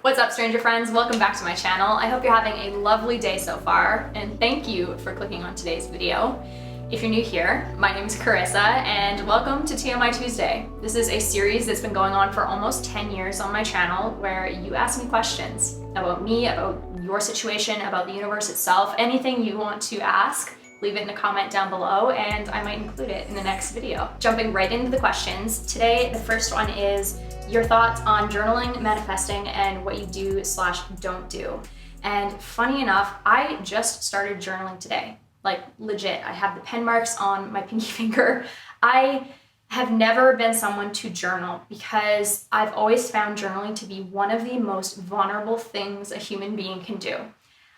What's up, stranger friends? Welcome back to my channel. I hope you're having a lovely day so far, and thank you for clicking on today's video. If you're new here, my name is Karissa, and welcome to TMI Tuesday. This is a series that's been going on for almost 10 years on my channel, where you ask me questions about me, about your situation, about the universe itself, anything you want to ask. Leave it in a comment down below and I might include it in the next video. Jumping right into the questions, today the first one is your thoughts on journaling, manifesting, and what you do/don't do. And funny enough, I just started journaling today. Like legit, I have the pen marks on my pinky finger. I have never been someone to journal because I've always found journaling to be one of the most vulnerable things a human being can do.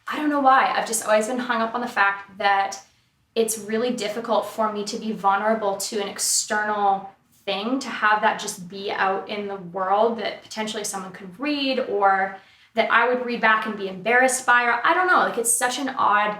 I don't know why, I've just always been hung up on the fact that it's really difficult for me to be vulnerable to an external thing, to have that just be out in the world that potentially someone could read or that I would read back and be embarrassed by, or I don't know, like it's such an odd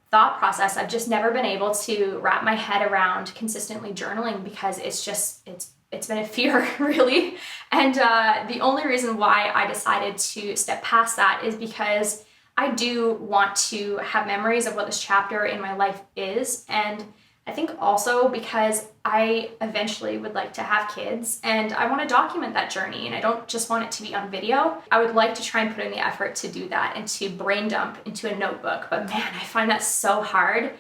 thought process. I've just never been able to wrap my head around consistently journaling because it's been a fear really. And the only reason why I decided to step past that is because I do want to have memories of what this chapter in my life is, and I think also because I eventually would like to have kids and I want to document that journey, and I don't just want it to be on video. I would like to try and put in the effort to do that and to brain dump into a notebook, but man, I find that so hard.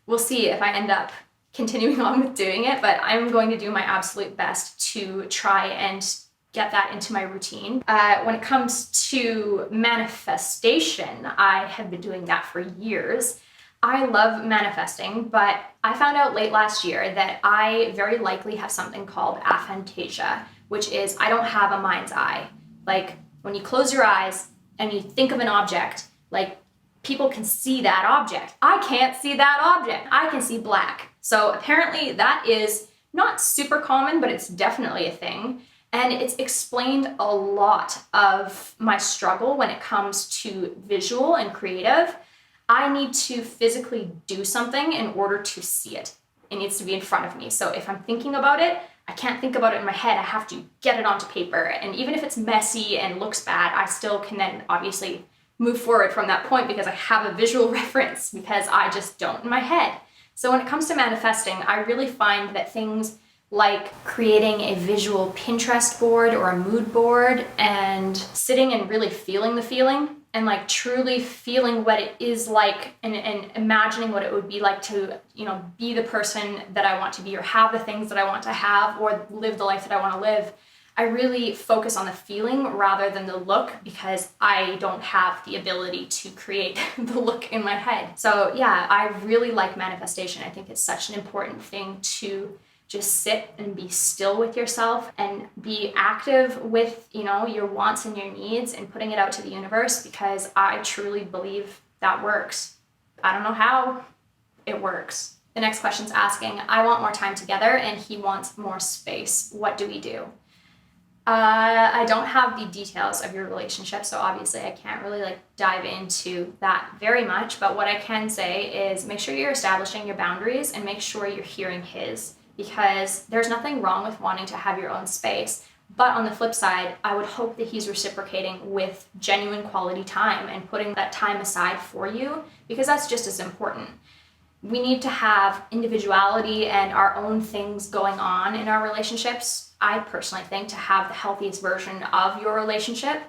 We'll see if I end up continuing on with doing it, but I'm going to do my absolute best to try and get that into my routine. When it comes to manifestation, I have been doing that for years. I love manifesting, but I found out late last year that I very likely have something called aphantasia, which is I don't have a mind's eye. Like when you close your eyes and you think of an object, like people can see that object. I can't see that object. I can see black. So apparently that is not super common, but it's definitely a thing. And it's explained a lot of my struggle when it comes to visual and creative. I need to physically do something in order to see it. It needs to be in front of me. So if I'm thinking about it, I can't think about it in my head. I have to get it onto paper. And even if it's messy and looks bad, I still can then obviously move forward from that point because I have a visual reference, because I just don't in my head. So when it comes to manifesting, I really find that things like creating a visual Pinterest board or a mood board and sitting and really feeling the feeling and like truly feeling what it is like and imagining what it would be like to, be the person that I want to be or have the things that I want to have or live the life that I want to live. I really focus on the feeling rather than the look because I don't have the ability to create the look in my head. So yeah, I really like manifestation. I think it's such an important thing to just sit and be still with yourself and be active with, your wants and your needs and putting it out to the universe, because I truly believe that works. I don't know how it works. The next question's asking, I want more time together and he wants more space. What do we do? I don't have the details of your relationship, so obviously I can't really dive into that very much, but what I can say is make sure you're establishing your boundaries and make sure you're hearing his. Because there's nothing wrong with wanting to have your own space. But on the flip side, I would hope that he's reciprocating with genuine quality time and putting that time aside for you, because that's just as important. We need to have individuality and our own things going on in our relationships, I personally think, to have the healthiest version of your relationship.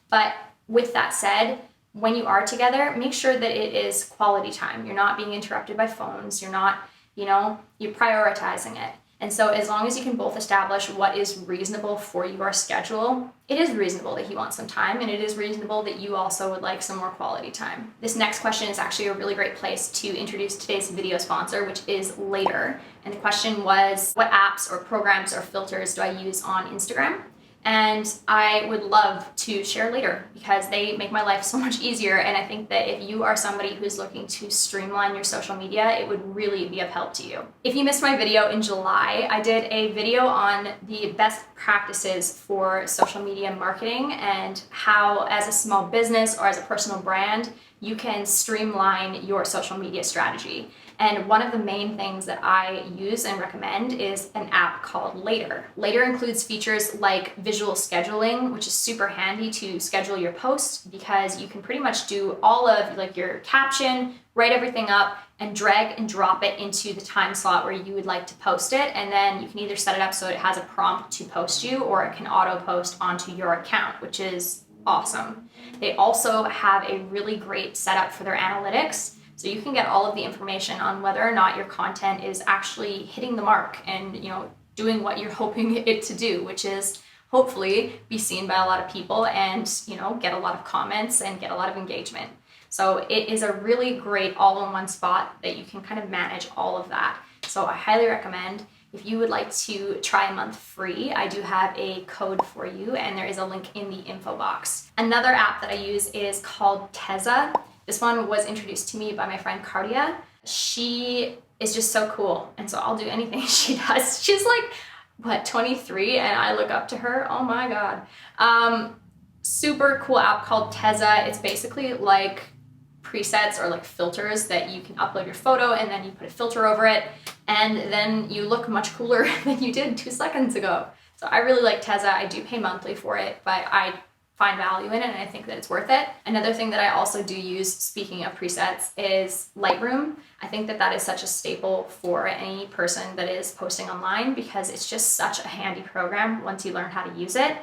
But with that said, when you are together, make sure that it is quality time. You're not being interrupted by phones. You're not you're prioritizing it. And so as long as you can both establish what is reasonable for your schedule, it is reasonable that he wants some time, and it is reasonable that you also would like some more quality time. This next question is actually a really great place to introduce today's video sponsor, which is Later. And the question was, what apps or programs or filters do I use on Instagram? And I would love to share Later because they make my life so much easier. And I think that if you are somebody who's looking to streamline your social media, it would really be of help to you. If you missed my video in July, I did a video on the best practices for social media marketing and how, as a small business or as a personal brand, you can streamline your social media strategy. And one of the main things that I use and recommend is an app called Later. Later includes features like visual scheduling, which is super handy to schedule your posts because you can pretty much do all of like your caption, write everything up, and drag and drop it into the time slot where you would like to post it. And then you can either set it up so it has a prompt to post you, or it can auto post onto your account, which is awesome. They also have a really great setup for their analytics. So you can get all of the information on whether or not your content is actually hitting the mark and, doing what you're hoping it to do, which is hopefully be seen by a lot of people and, get a lot of comments and get a lot of engagement. So it is a really great all-in-one spot that you can kind of manage all of that. So I highly recommend. If you would like to try a month free, I do have a code for you, and there is a link in the info box. Another app that I use is called Teza. This one was introduced to me by my friend Karissa. She is just so cool, and so I'll do anything she does. She's like, 23, and I look up to her. Oh my God. Super cool app called Teza. It's basically like presets or like filters that you can upload your photo and then you put a filter over it, and then you look much cooler than you did 2 seconds ago. So I really like Teza. I do pay monthly for it, but I find value in it and I think that it's worth it. Another thing that I also do use, speaking of presets, is Lightroom. I think that that is such a staple for any person that is posting online because it's just such a handy program once you learn how to use it.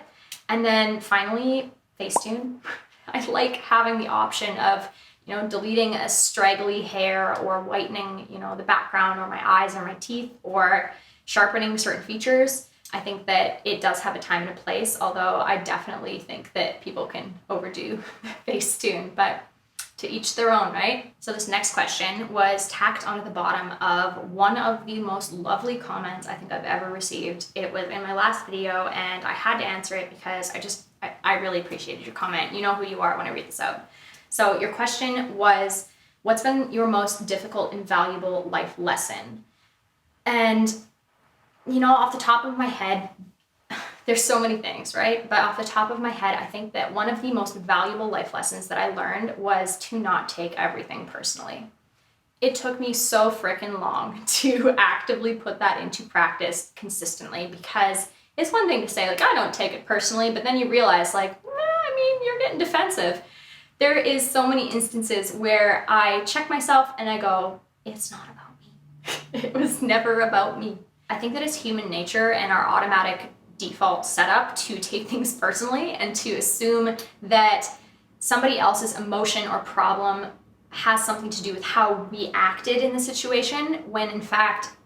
And then finally, Facetune. I like having the option of deleting a straggly hair or whitening, the background or my eyes or my teeth or sharpening certain features. I think that it does have a time and a place, although I definitely think that people can overdo Facetune, but to each their own, right? So this next question was tacked onto the bottom of one of the most lovely comments I think I've ever received. It was in my last video and I had to answer it because I really appreciated your comment. You know who you are when I read this out. So your question was, what's been your most difficult and valuable life lesson? And, off the top of my head, there's so many things, right? But off the top of my head, I think that one of the most valuable life lessons that I learned was to not take everything personally. It took me so freaking long to actively put that into practice consistently, because it's one thing to say, I don't take it personally, but then you realize, you're getting defensive. There is so many instances where I check myself and I go, it's not about me. It was never about me. I think that it's human nature and our automatic default setup to take things personally and to assume that somebody else's emotion or problem has something to do with how we acted in the situation, when in fact,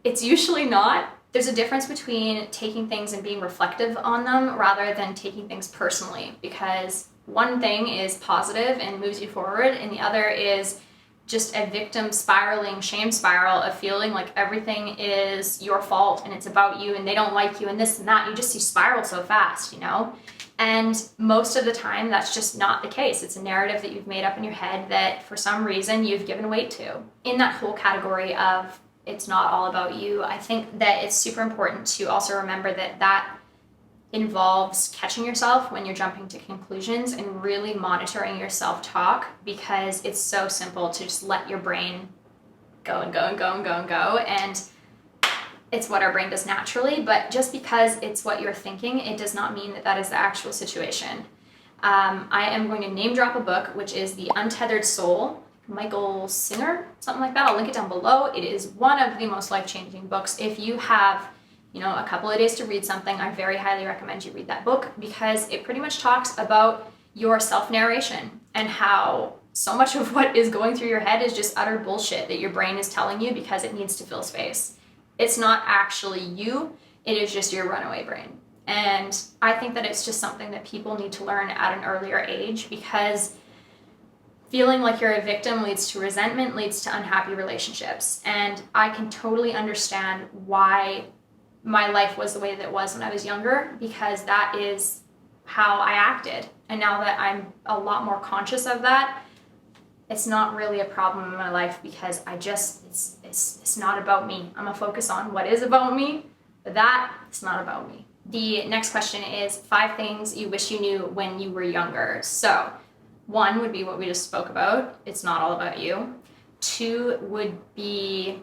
it's usually not. There's a difference between taking things and being reflective on them rather than taking things personally, because one thing is positive and moves you forward, and the other is just a victim spiraling shame spiral of feeling like everything is your fault and it's about you and they don't like you and this and that. You spiral so fast, And most of the time, that's just not the case. It's a narrative that you've made up in your head that for some reason you've given weight to. In that whole category of it's not all about you, I think that it's super important to also remember that involves catching yourself when you're jumping to conclusions and really monitoring your self-talk, because it's so simple to just let your brain go and go and go and go and go. And it's what our brain does naturally, but just because it's what you're thinking, it does not mean that that is the actual situation. I am going to name drop a book, which is The Untethered Soul, Michael Singer, something like that. I'll link it down below. It is one of the most life-changing books. If you have a couple of days to read something, I very highly recommend you read that book, because it pretty much talks about your self-narration and how so much of what is going through your head is just utter bullshit that your brain is telling you because it needs to fill space. It's not actually you, it is just your runaway brain. And I think that it's just something that people need to learn at an earlier age, because feeling like you're a victim leads to resentment, leads to unhappy relationships. And I can totally understand why my life was the way that it was when I was younger, because that is how I acted. And now that I'm a lot more conscious of that, it's not really a problem in my life, because it's not about me. I'm gonna focus on what is about me, but that is not about me. The next question is 5 things you wish you knew when you were younger. So 1 would be what we just spoke about. It's not all about you. 2 would be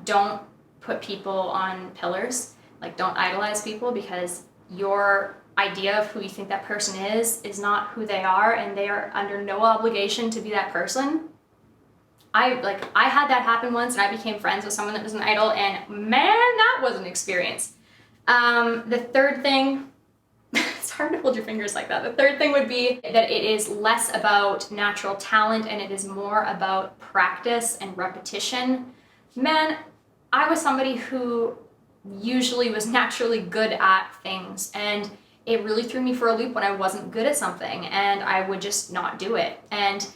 don't put people on pillars. Like, don't idolize people, because your idea of who you think that person is not who they are, and they are under no obligation to be that person. I had that happen once, and I became friends with someone that was an idol, and man, that was an experience. The third thing, it's hard to hold your fingers like that. The third thing would be that it is less about natural talent and it is more about practice and repetition. Man, I was somebody who usually was naturally good at things, and it really threw me for a loop when I wasn't good at something and I would just not do it. And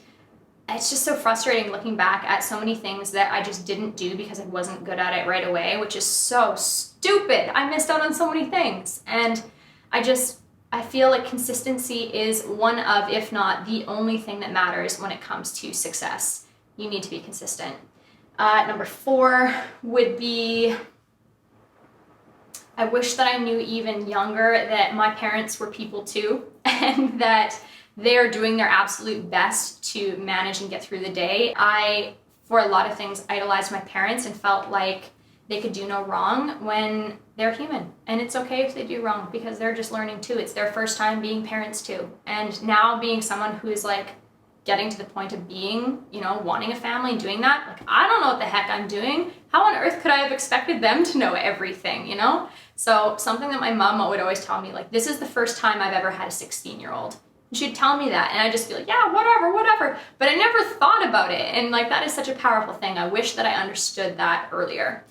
it's just so frustrating looking back at so many things that I just didn't do because I wasn't good at it right away, which is so stupid. I missed out on so many things. And I feel like consistency is one of, if not the only thing that matters when it comes to success. You need to be consistent. Number 4 would be, I wish that I knew even younger that my parents were people too, and that they are doing their absolute best to manage and get through the day. I, for a lot of things, idolized my parents and felt like they could do no wrong when they're human. And it's okay if they do wrong, because they're just learning too. It's their first time being parents too. And now being someone who is like getting to the point of being, wanting a family and doing that, like, I don't know what the heck I'm doing. How on earth could I have expected them to know everything, So something that my mom would always tell me, like, this is the first time I've ever had a 16-year-old. She'd tell me that, and I'd just be like, yeah, whatever. But I never thought about it. And like, that is such a powerful thing. I wish that I understood that earlier.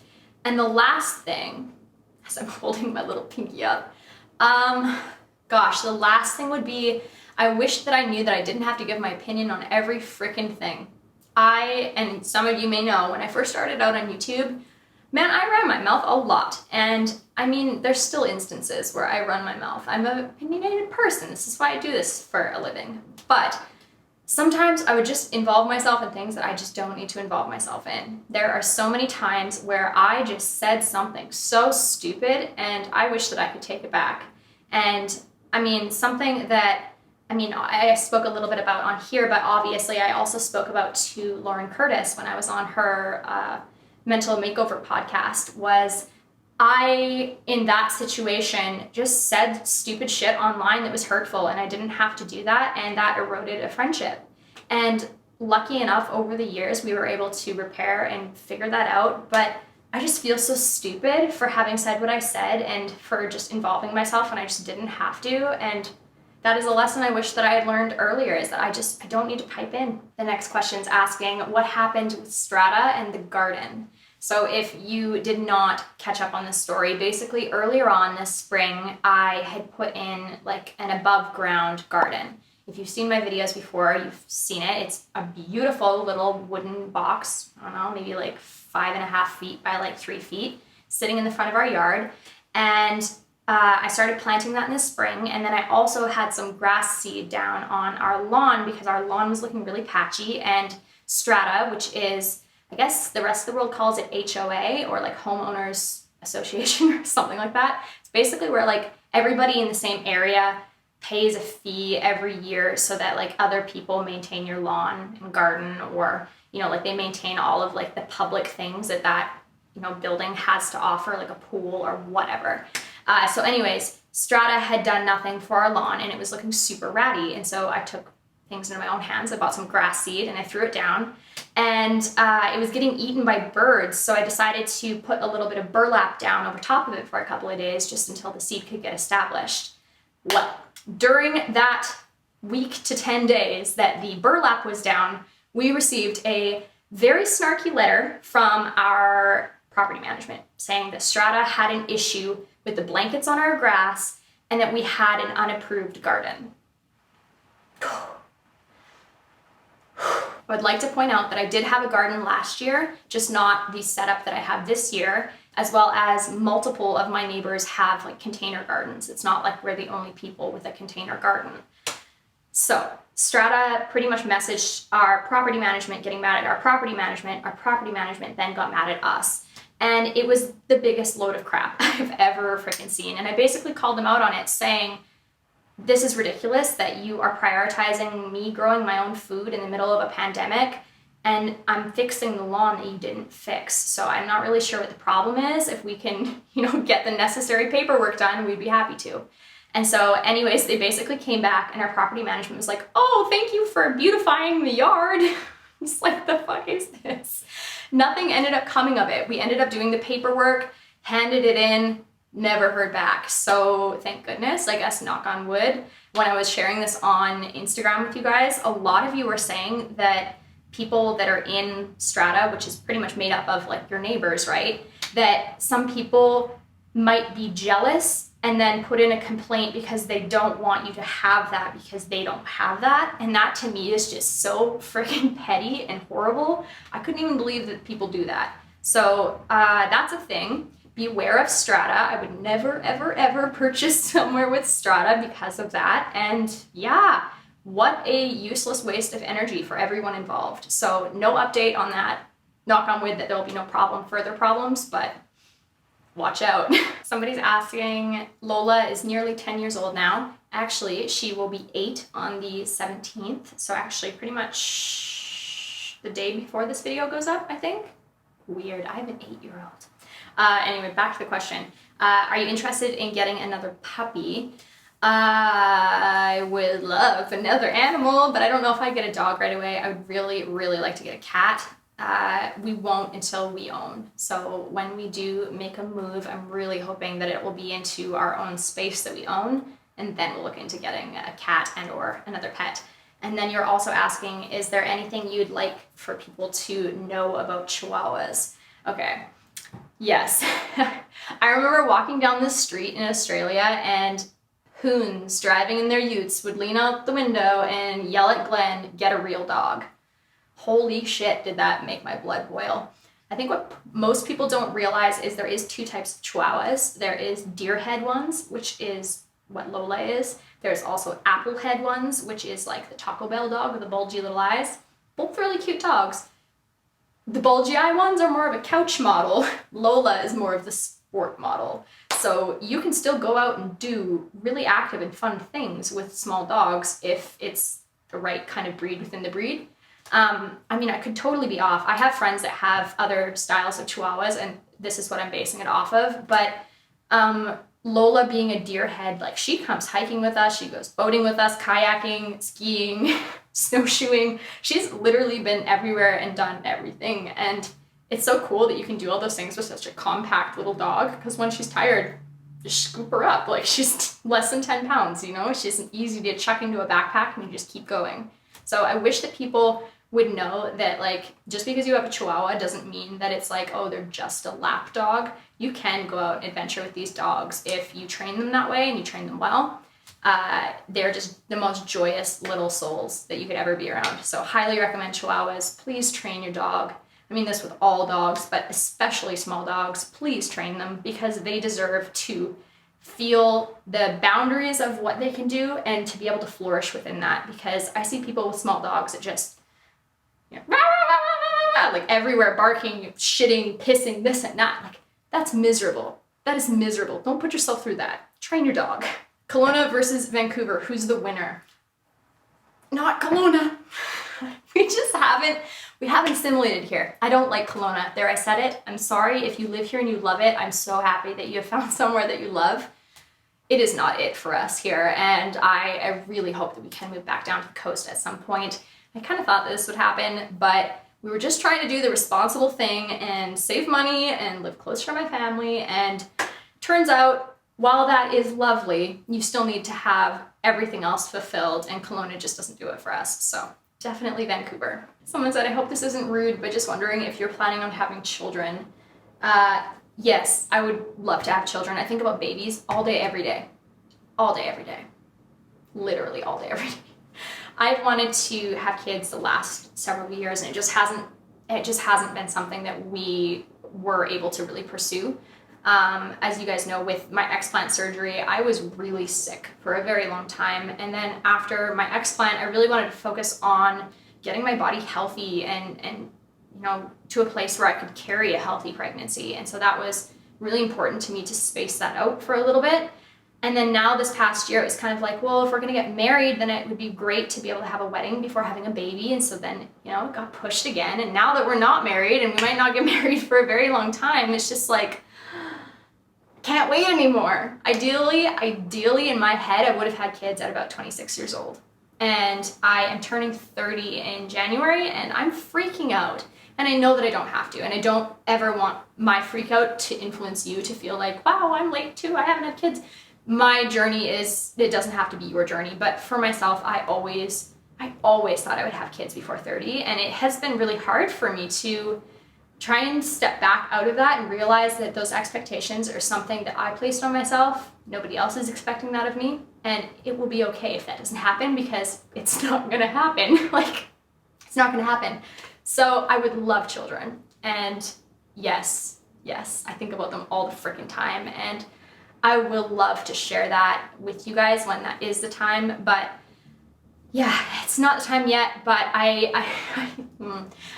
And the last thing, as I'm holding my little pinky up, the last thing would be, I wish that I knew that I didn't have to give my opinion on every freaking thing. And some of you may know, when I first started out on YouTube, man, I ran my mouth a lot. And I mean, there's still instances where I run my mouth. I'm an opinionated person. This is why I do this for a living. But sometimes I would just involve myself in things that I just don't need to involve myself in. There are so many times where I just said something so stupid, and I wish that I could take it back. And I mean, something that, I spoke a little bit about on here, but obviously I also spoke about to Lauren Curtis when I was on her mental makeover podcast, was I, in that situation, just said stupid shit online that was hurtful, and I didn't have to do that, and that eroded a friendship. And lucky enough, over the years, we were able to repair and figure that out, but I just feel so stupid for having said what I said and for just involving myself when I just didn't have to. And that is a lesson I wish that I had learned earlier, is that I don't need to pipe in. The next question's asking, what happened with Strata and the garden? So if you did not catch up on this story, basically earlier on this spring, I had put in like an above ground garden. If you've seen my videos before, you've seen it. It's a beautiful little wooden box, I don't know, maybe like 5.5 feet by like 3 feet, sitting in the front of our yard. And I started planting that in the spring, and then I also had some grass seed down on our lawn because our lawn was looking really patchy, and Strata, which is, I guess the rest of the world calls it HOA, or like homeowners association or something like that. It's basically where like everybody in the same area pays a fee every year so that like other people maintain your lawn and garden, or, like they maintain all of like the public things that building has to offer, like a pool or whatever. So anyways, Strata had done nothing for our lawn, and it was looking super ratty. And so I took things into my own hands. I bought some grass seed and I threw it down, and it was getting eaten by birds. So I decided to put a little bit of burlap down over top of it for a couple of days, just until the seed could get established. Well, during that week to 10 days that the burlap was down, we received a very snarky letter from our property management saying that Strata had an issue with the blankets on our grass and that we had an unapproved garden. I would like to point out that I did have a garden last year, just not the setup that I have this year, as well as multiple of my neighbors have like container gardens. It's not like we're the only people with a container garden. So Strata pretty much messaged our property management, getting mad at our property management. Our property management then got mad at us. And it was the biggest load of crap I've ever freaking seen. And I basically called them out on it, saying, this is ridiculous that you are prioritizing me growing my own food in the middle of a pandemic and I'm fixing the lawn that you didn't fix. So I'm not really sure what the problem is. If we can, get the necessary paperwork done, we'd be happy to. And so anyways, they basically came back and our property management was like, oh, thank you for beautifying the yard. It's like, the fuck is this? Nothing ended up coming of it. We ended up doing the paperwork, handed it in, never heard back. So thank goodness, I guess, knock on wood. When I was sharing this on Instagram with you guys, a lot of you were saying that people that are in Strata, which is pretty much made up of like your neighbors, right? That some people might be jealous and then put in a complaint because they don't want you to have that because they don't have that. And that to me is just so freaking petty and horrible. I couldn't even believe that people do that. So that's a thing. Beware of Strata. I would never, ever, ever purchase somewhere with Strata because of that. And yeah, what a useless waste of energy for everyone involved. So no update on that. Knock on wood that there will be no further problems, but watch out. Somebody's asking, Lola is nearly 10 years old now. Actually, she will be 8 on the 17th. So actually pretty much the day before this video goes up, I think. Weird, I have an 8-year-old. Anyway, back to the question. Are you interested in getting another puppy? I would love another animal, but I don't know if I'd get a dog right away. I would really, really like to get a cat. We won't until we own. So when we do make a move, I'm really hoping that it will be into our own space that we own, and then we'll look into getting a cat and or another pet. And then you're also asking, is there anything you'd like for people to know about Chihuahuas? Okay. Yes. I remember walking down the street in Australia and hoons driving in their utes would lean out the window and yell at Glenn, get a real dog. Holy shit, did that make my blood boil. I think what most people don't realize is there is 2 types of Chihuahuas. There is deer head ones, which is what Lola is. There's also apple head ones, which is like the Taco Bell dog with the bulgy little eyes. Both really cute dogs. The bulgy eye ones are more of a couch model. Lola is more of the sport model. So you can still go out and do really active and fun things with small dogs if it's the right kind of breed within the breed. I mean, I could totally be off. I have friends that have other styles of Chihuahuas, and this is what I'm basing it off of. But Lola being a deer head, like, she comes hiking with us, she goes boating with us, kayaking, skiing, snowshoeing. She's literally been everywhere and done everything. And it's so cool that you can do all those things with such a compact little dog, because when she's tired, just scoop her up. Like, she's less than 10 pounds, She's easy to chuck into a backpack and you just keep going. So I wish that people would know that, like, just because you have a Chihuahua doesn't mean that it's like, oh, they're just a lap dog. You can go out and adventure with these dogs if you train them that way and you train them well. They're just the most joyous little souls that you could ever be around. So highly recommend Chihuahuas. Please train your dog. I mean this with all dogs, but especially small dogs. Please train them because they deserve to feel the boundaries of what they can do and to be able to flourish within that. Because I see people with small dogs that just, like, everywhere, barking, shitting, pissing, this and that. Like, that's miserable. That is miserable. Don't put yourself through that. Train your dog. Kelowna versus Vancouver. Who's the winner? Not Kelowna. We haven't assimilated here. I don't like Kelowna. There, I said it. I'm sorry if you live here and you love it. I'm so happy that you have found somewhere that you love. It is not it for us here, and I really hope that we can move back down to the coast at some point. I kind of thought that this would happen, but we were just trying to do the responsible thing and save money and live closer to my family, and turns out, while that is lovely, you still need to have everything else fulfilled, and Kelowna just doesn't do it for us. So definitely Vancouver. Someone said, I hope this isn't rude, but just wondering if you're planning on having children. Yes, I would love to have children. I think about babies all day, every day. All day, every day. Literally all day, every day. I've wanted to have kids the last several years, and it just hasn't been something that we were able to really pursue. As you guys know, with my explant surgery, I was really sick for a very long time. And then after my explant, I really wanted to focus on getting my body healthy and to a place where I could carry a healthy pregnancy. And so that was really important to me to space that out for a little bit. And then now this past year, it was kind of like, well, if we're gonna get married, then it would be great to be able to have a wedding before having a baby. And so then, you know, it got pushed again. And now that we're not married and we might not get married for a very long time, it's just like, can't wait anymore. Ideally in my head, I would have had kids at about 26 years old. And I am turning 30 in January and I'm freaking out. And I know that I don't have to, and I don't ever want my freak out to influence you to feel like, wow, I'm late too, I haven't had kids. My journey is, it doesn't have to be your journey, but for myself, I always thought I would have kids before 30, and it has been really hard for me to try and step back out of that and realize that those expectations are something that I placed on myself. Nobody else is expecting that of me, and it will be okay if that doesn't happen, because it's not gonna happen. Like, it's not gonna happen. So I would love children, and yes, I think about them all the freaking time, and I will love to share that with you guys when that is the time. But yeah, it's not the time yet, but I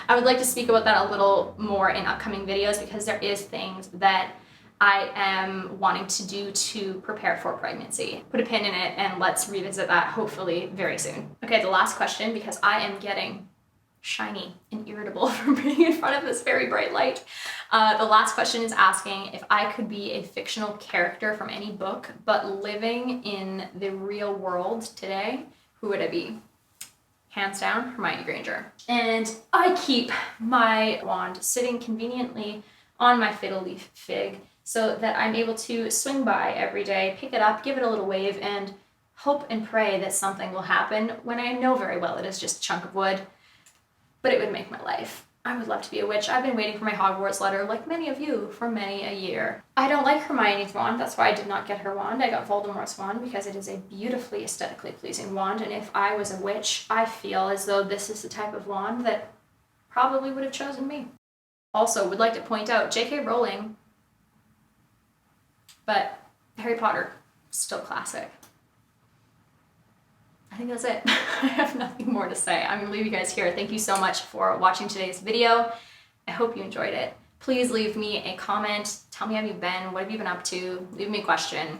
would like to speak about that a little more in upcoming videos, because there is things that I am wanting to do to prepare for pregnancy. Put a pin in it and let's revisit that hopefully very soon. Okay, the last question, because I am getting shiny and irritable from being in front of this very bright light. The last question is asking if I could be a fictional character from any book, but living in the real world today, who would I be? Hands down, Hermione Granger. And I keep my wand sitting conveniently on my fiddle leaf fig so that I'm able to swing by every day, pick it up, give it a little wave, and hope and pray that something will happen when I know very well it is just a chunk of wood. But it would make my life. I would love to be a witch. I've been waiting for my Hogwarts letter, like many of you, for many a year. I don't like Hermione's wand. That's why I did not get her wand. I got Voldemort's wand because it is a beautifully aesthetically pleasing wand. And if I was a witch, I feel as though this is the type of wand that probably would have chosen me. Also, would like to point out J.K. Rowling, but Harry Potter, still classic. I think that's it. I have nothing more to say. I'm gonna leave you guys here. Thank you so much for watching today's video. I hope you enjoyed it. Please leave me a comment. Tell me how you've been. What have you been up to? Leave me a question.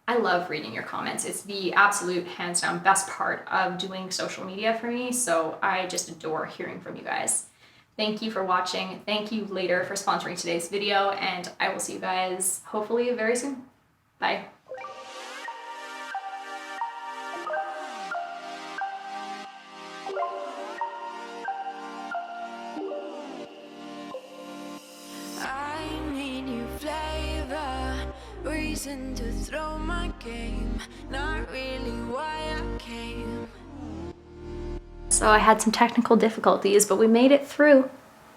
I love reading your comments. It's the absolute hands down best part of doing social media for me. So I just adore hearing from you guys. Thank you for watching. Thank you Later for sponsoring today's video, and I will see you guys hopefully very soon. Bye. Reason to throw my game, not really why I came. So I had some technical difficulties, but we made it through.